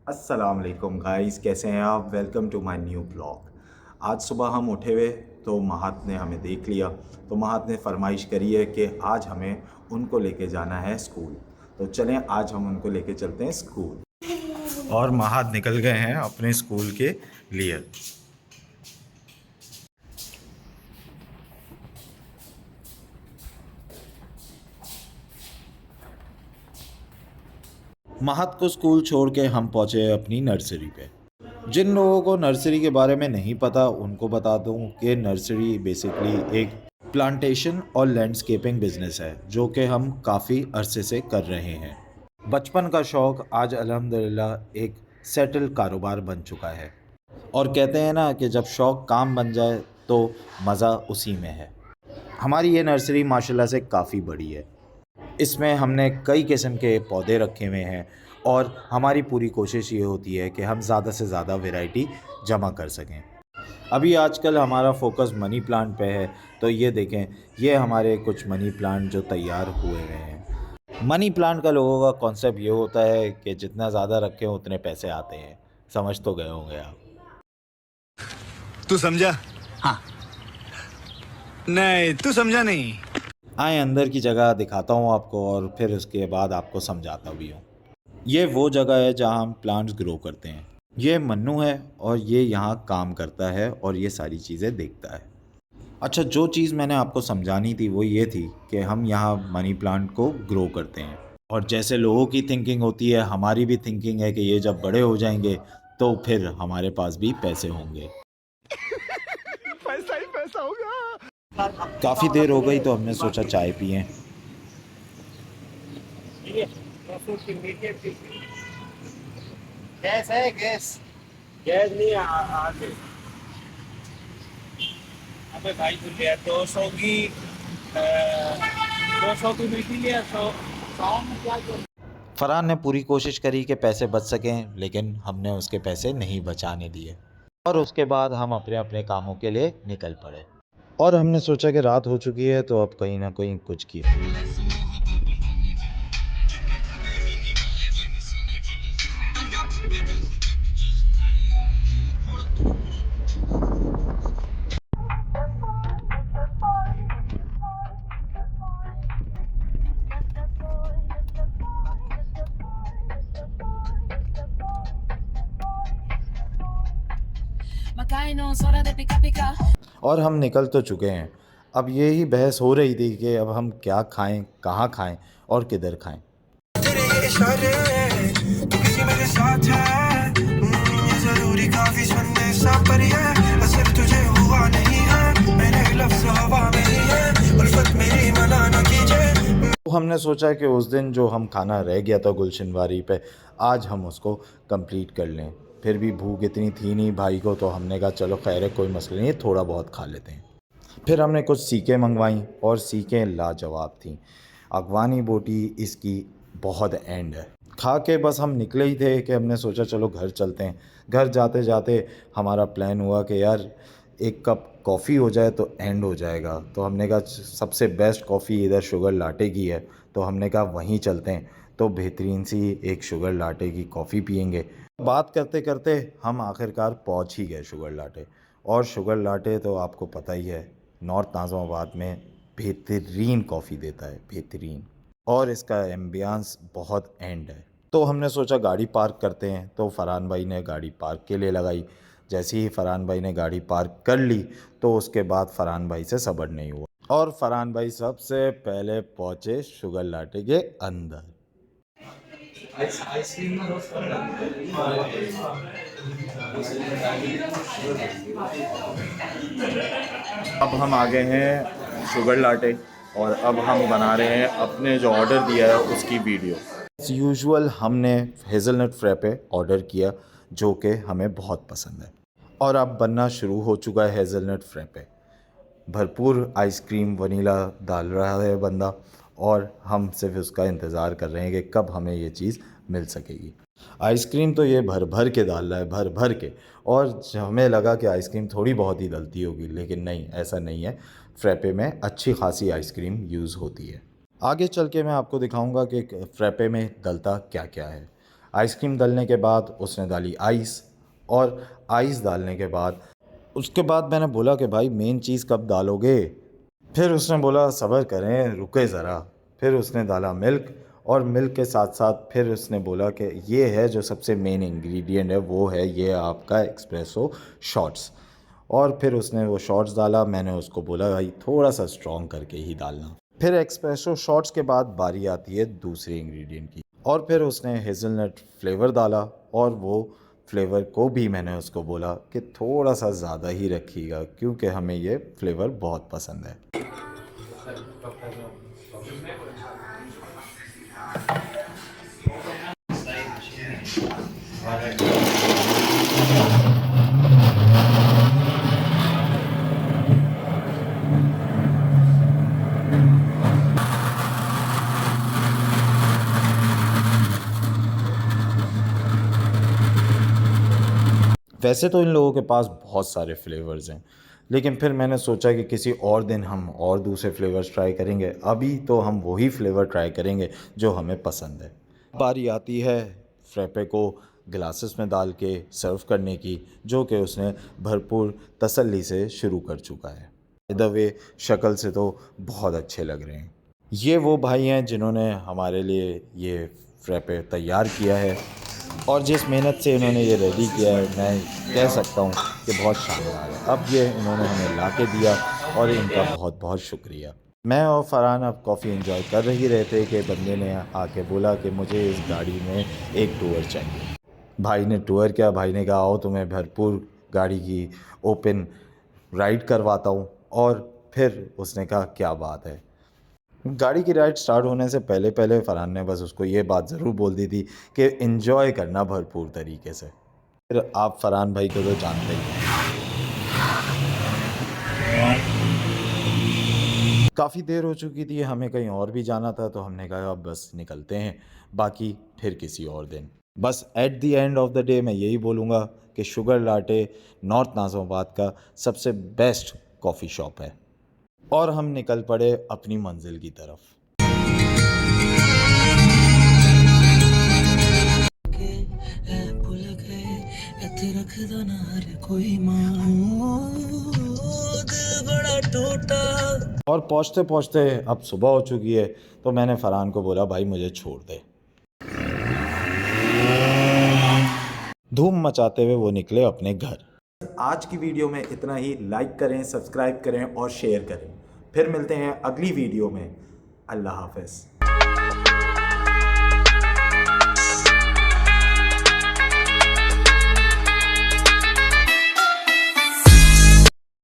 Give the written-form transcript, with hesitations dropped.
अस्सलाम वालेकुम गाइस, कैसे हैं आप? Welcome to my new blog. आज सुबह हम उठे हुए तो महात ने हमें देख लिया। तो महात ने फरमाइश करी है कि आज हमें उनको लेके जाना है स्कूल। तो चलें, आज हम उनको लेके चलते हैं स्कूल। और महात निकल गए हैं अपने स्कूल के लिए। महात को स्कूल छोड़ के हम पहुंचे अपनी नर्सरी पे। जिन लोगों को नर्सरी के बारे में नहीं पता उनको बता दूं कि नर्सरी बेसिकली एक प्लांटेशन और लैंडस्केपिंग बिजनेस है जो कि हम काफ़ी अरसे से कर रहे हैं। बचपन का शौक़ आज अल्हम्दुलिल्लाह एक सेटल कारोबार बन चुका है। और कहते हैं ना कि जब शौक़ काम बन जाए तो मज़ा उसी में है। हमारी ये नर्सरी माशाल्लाह से काफ़ी बड़ी है। इसमें हमने कई किस्म के पौधे रखे हुए हैं और हमारी पूरी कोशिश ये होती है कि हम ज़्यादा से ज़्यादा वैरायटी जमा कर सकें। अभी आजकल हमारा फोकस मनी प्लांट पे है, तो ये देखें, ये हमारे कुछ मनी प्लांट जो तैयार हुए हुए हैं। मनी प्लांट का लोगों का कॉन्सेप्ट ये होता है कि जितना ज़्यादा रखें उतने पैसे आते हैं। समझ तो गए होंगे आप। तू समझा? हाँ। नहीं, तू समझा नहीं। आए अंदर की जगह दिखाता हूँ आपको और फिर उसके बाद आपको समझाता भी हूँ। ये वो जगह है जहाँ हम प्लांट्स ग्रो करते हैं। ये मन्नू है और ये यहाँ काम करता है और ये सारी चीज़ें देखता है। अच्छा, जो चीज़ मैंने आपको समझानी थी वो ये थी कि हम यहाँ मनी प्लांट को ग्रो करते हैं। और जैसे लोगों की थिंकिंग होती है, हमारी भी थिंकिंग है कि ये जब बड़े हो जाएंगे तो फिर हमारे पास भी पैसे होंगे। पैसा ही पैसा होगा। काफ़ी देर हो गई तो हमने सोचा चाय पिएं। गैस है गैस। गैस नहीं आगे। अबे भाई तू लिया 200 की 200 की मीठी लिया 100 में क्या कर। फरहान ने पूरी कोशिश करी कि पैसे बच सकें, लेकिन हमने उसके पैसे नहीं बचाने दिए। और उसके बाद हम अपने अपने कामों के लिए निकल पड़े। और हमने सोचा कि रात हो चुकी है तो अब कहीं ना कहीं कुछ किया। और हम निकल तो चुके हैं। अब यही बहस हो रही थी कि अब हम क्या खाएं, कहाँ खाएं और किधर खाएं। तेरे ये इशारे तू किसी मेरे साथ है ये जरूरी काफी सुनने सा पर है असर तुझे हुआ नहीं है मेरे लफ्ज़ हवा में ही है उल्फत मेरी मना न कीजिए। तो हमने सोचा कि उस दिन जो हम खाना रह गया था गुलशनवारी पे, आज हम उसको कंप्लीट कर लें। फिर भी भूख इतनी थी नहीं भाई को, तो हमने कहा चलो खैर है, कोई मसला नहीं है, थोड़ा बहुत खा लेते हैं। फिर हमने कुछ सीखें मंगवाई और सीखें लाजवाब थी। अफगानी बोटी इसकी बहुत एंड है। खा के बस हम निकले ही थे कि हमने सोचा चलो घर चलते हैं। घर जाते जाते हमारा प्लान हुआ कि यार एक कप कॉफ़ी हो जाए तो एंड हो जाएगा। तो हमने कहा सबसे बेस्ट कॉफ़ी इधर शुगर लाटे की है, तो हमने कहा वहीं चलते हैं। तो बेहतरीन सी एक शुगर लाटे की कॉफ़ी पियेंगे। बात करते करते हम आखिरकार पहुंच ही गए शुगर लाटे। और शुगर लाटे तो आपको पता ही है, नॉर्थ नाज़िमाबाद में बेहतरीन कॉफ़ी देता है, बेहतरीन। और इसका एम्बियंस बहुत एंड है। तो हमने सोचा गाड़ी पार्क करते हैं, तो फ़रहान भाई ने गाड़ी पार्क के लिए लगाई। जैसे ही फ़रहान भाई ने गाड़ी पार्क कर ली तो उसके बाद फ़रहान भाई से सब्र नहीं हुआ और फ़रहान भाई सबसे पहले पहुँचे शुगर लाटे के अंदर। अब हम आ गए हैं शुगर लाटे और अब हम बना रहे हैं अपने जो ऑर्डर दिया है उसकी वीडियो। एज़ यूजुअल हमने हेज़लनट फ्रैपे ऑर्डर किया जो कि हमें बहुत पसंद है। और अब बनना शुरू हो चुका है हेज़लनट फ्रैपे। भरपूर आइसक्रीम वनीला डाल रहा है बंदा और हम सिर्फ उसका इंतज़ार कर रहे हैं कि कब हमें ये चीज़ मिल सकेगी। आइसक्रीम तो ये भर भर के डाल रहा है, भर भर के। और हमें लगा कि आइसक्रीम थोड़ी बहुत ही डलती होगी, लेकिन नहीं, ऐसा नहीं है। फ्रैपे में अच्छी खासी आइसक्रीम यूज़ होती है। आगे चल के मैं आपको दिखाऊंगा कि फ्रैपे में डलता क्या क्या है। आइसक्रीम डालने के बाद उसने डाली आइस, और आइस डालने के बाद उसके बाद मैंने बोला कि भाई मेन चीज़ कब डालोगे? फिर उसने बोला सब्र करें, रुके ज़रा। फिर उसने डाला मिल्क, और मिल्क के साथ साथ फिर उसने बोला कि ये है जो सबसे मेन इंग्रेडिएंट है, वो है ये आपका एस्प्रेसो शॉट्स। और फिर उसने वो शॉट्स डाला। मैंने उसको बोला भाई थोड़ा सा स्ट्रॉन्ग करके ही डालना। फिर एस्प्रेसो शॉट्स के बाद बारी आती है दूसरे इंग्रेडिएंट की, और फिर उसने हेज़लनट फ्लेवर डाला, और वो फ्लेवर को भी मैंने उसको बोला कि थोड़ा सा ज़्यादा ही रखिएगा, क्योंकि हमें ये फ्लेवर बहुत पसंद है। वैसे तो इन लोगों के पास बहुत सारे फ्लेवर्स हैं, लेकिन फिर मैंने सोचा कि किसी और दिन हम और दूसरे फ्लेवर्स ट्राई करेंगे। अभी तो हम वही फ्लेवर ट्राई करेंगे जो हमें पसंद है। बारी आती है फ्रैपे को ग्लासेस में डाल के सर्व करने की, जो कि उसने भरपूर तसल्ली से शुरू कर चुका है। बाय द वे शक्ल से तो बहुत अच्छे लग रहे हैं। ये वो भाई हैं जिन्होंने हमारे लिए ये फ्रैपे तैयार किया है, और जिस मेहनत से इन्होंने ये रेडी किया है, मैं कह सकता हूँ कि बहुत शानदार है। अब ये इन्होंने हमें ला के दिया, और इनका बहुत बहुत शुक्रिया। मैं और फरहान अब कॉफ़ी एंजॉय कर ही रहे थे कि बंदे ने आके बोला कि मुझे इस गाड़ी में एक टूर चाहिए। भाई ने टूर किया, भाई ने कहा आओ तुम्हें भरपूर गाड़ी की ओपन राइड करवाता हूँ। और फिर उसने कहा क्या बात है। गाड़ी की राइड स्टार्ट होने से पहले पहले फरहान ने बस उसको ये बात ज़रूर बोल दी थी कि एंजॉय करना भरपूर तरीके से। फिर आप फरहान भाई को तो जानते ही हैं। काफ़ी देर हो चुकी थी, हमें कहीं और भी जाना था, तो हमने कहा अब बस निकलते हैं, बाकी फिर किसी और दिन। बस at the end of the day मैं यही बोलूँगा कि शुगर लाटे नॉर्थ नाज़िमाबाद का सबसे बेस्ट कॉफ़ी शॉप है। और हम निकल पड़े अपनी मंजिल की तरफ। भूल गए इत्थे रख दो ना हर कोई बड़ा टूटा। और पहुँचते पहुँचते अब सुबह हो चुकी है, तो मैंने फरहान को बोला भाई मुझे छोड़ दे। धूम मचाते हुए वो निकले अपने घर। आज की वीडियो में इतना ही। लाइक करें, सब्सक्राइब करें और शेयर करें। फिर मिलते हैं अगली वीडियो में। अल्लाह हाफ़िज़।